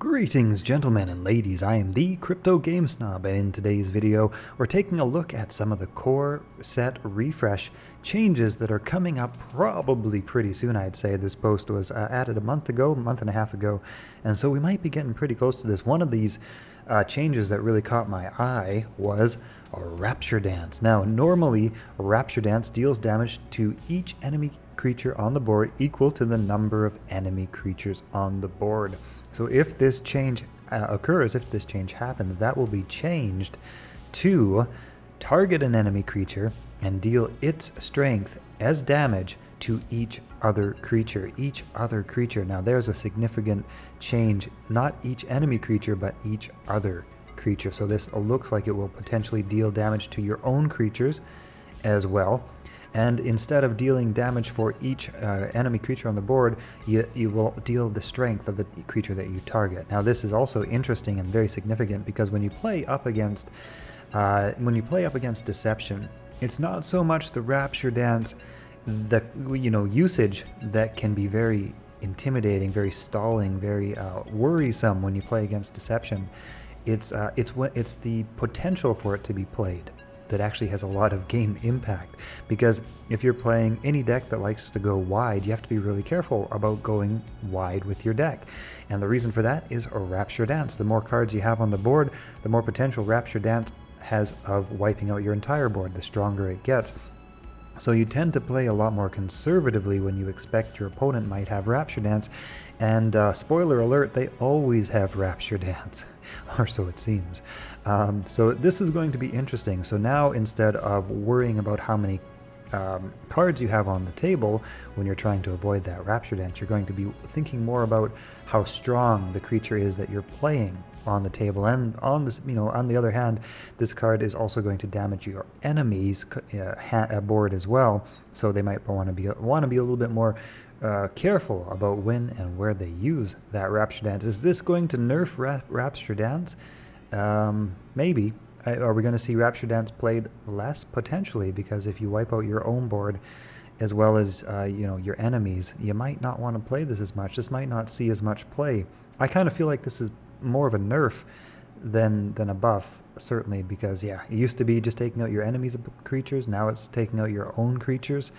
Greetings gentlemen and ladies, I am the Crypto Game Snob, and in today's video we're taking a look at some of the core set refresh changes that are coming up probably pretty soon. I'd say this post was added a month and a half ago, and so we might be getting pretty close to this. One of these changes that really caught my eye was a Rapture Dance. Now normally a Rapture Dance deals damage to each enemy creature on the board equal to the number of enemy creatures on the board. So if this change occurs, if this change happens, that will be changed to target an enemy creature and deal its strength as damage to each other creature. Now there's a significant change, not each enemy creature, but each other creature. So this looks like it will potentially deal damage to your own creatures as well. And instead of dealing damage for each enemy creature on the board, you will deal the strength of the creature that you target. Now this is also interesting and very significant because when you play up against Deception, it's not so much the Rapture Dance, usage that can be very intimidating, very stalling, very worrisome when you play against Deception. It's the potential for it to be played that actually has a lot of game impact, because if you're playing any deck that likes to go wide, you have to be really careful about going wide with your deck, and the reason for that is a Rapture Dance. The more cards you have on the board, the more potential Rapture Dance has of wiping out your entire board, the stronger it gets. So you tend to play a lot more conservatively when you expect your opponent might have Rapture Dance, and spoiler alert, they always have Rapture Dance, or so it seems. So this is going to be interesting. So now instead of worrying about how many cards you have on the table when you're trying to avoid that Rapture Dance, you're going to be thinking more about how strong the creature is that you're playing on the table. And on this, on the other hand, this card is also going to damage your enemy's board as well. So they might want to be a little bit more careful about when and where they use that Rapture Dance. Is this going to nerf Rapture Dance? Maybe. Are we going to see Rapture Dance played less? Potentially, because if you wipe out your own board as well as your enemies, you might not want to play this as much. This might not see as much play. I kind of feel like this is more of a nerf than a buff, certainly, because yeah, it used to be just taking out your enemies' creatures. Now it's taking out your own creatures.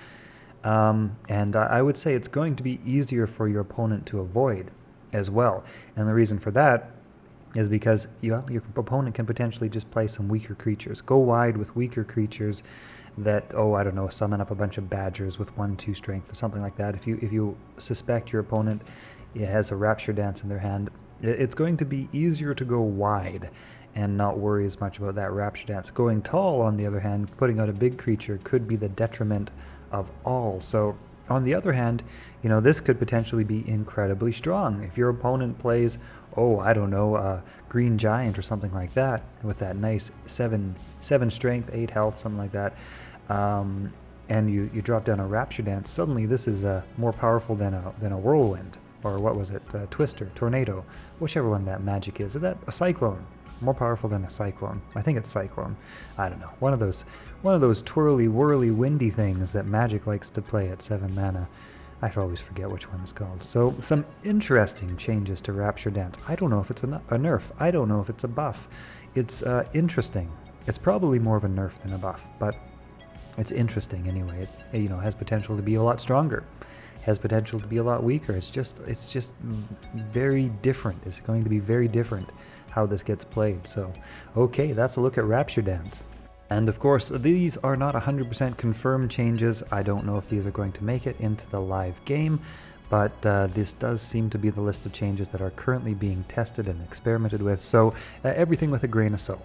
And I would say it's going to be easier for your opponent to avoid as well. And the reason for that is because your opponent can potentially just play some weaker creatures. Go wide with weaker creatures that, I don't know, summon up a bunch of badgers with 1/2 strength or something like that. If you suspect your opponent has a Rapture Dance in their hand, it's going to be easier to go wide and not worry as much about that Rapture Dance. Going tall, on the other hand, putting out a big creature could be the detriment of all. So on the other hand, this could potentially be incredibly strong. If your opponent plays, I don't know, a Green Giant or something like that, with that nice 7 strength, 8 health, something like that, and you drop down a Rapture Dance, suddenly this is more powerful than a Whirlwind, or what was it, Twister, Tornado, whichever one that magic is. Is that a Cyclone? More powerful than a Cyclone. I think it's Cyclone. I don't know. One of those twirly, whirly, windy things that Magic likes to play at 7 mana. I always forget which one it's called. So some interesting changes to Rapture Dance. I don't know if it's a nerf. I don't know if it's a buff. It's interesting. It's probably more of a nerf than a buff, but it's interesting anyway. It has potential to be a lot stronger. Has potential to be a lot weaker. It's just very different. It's going to be very different how this gets played. So okay, that's a look at Rapture Dance. And of course, these are not 100% confirmed changes. I don't know if these are going to make it into the live game, but this does seem to be the list of changes that are currently being tested and experimented with. So everything with a grain of salt.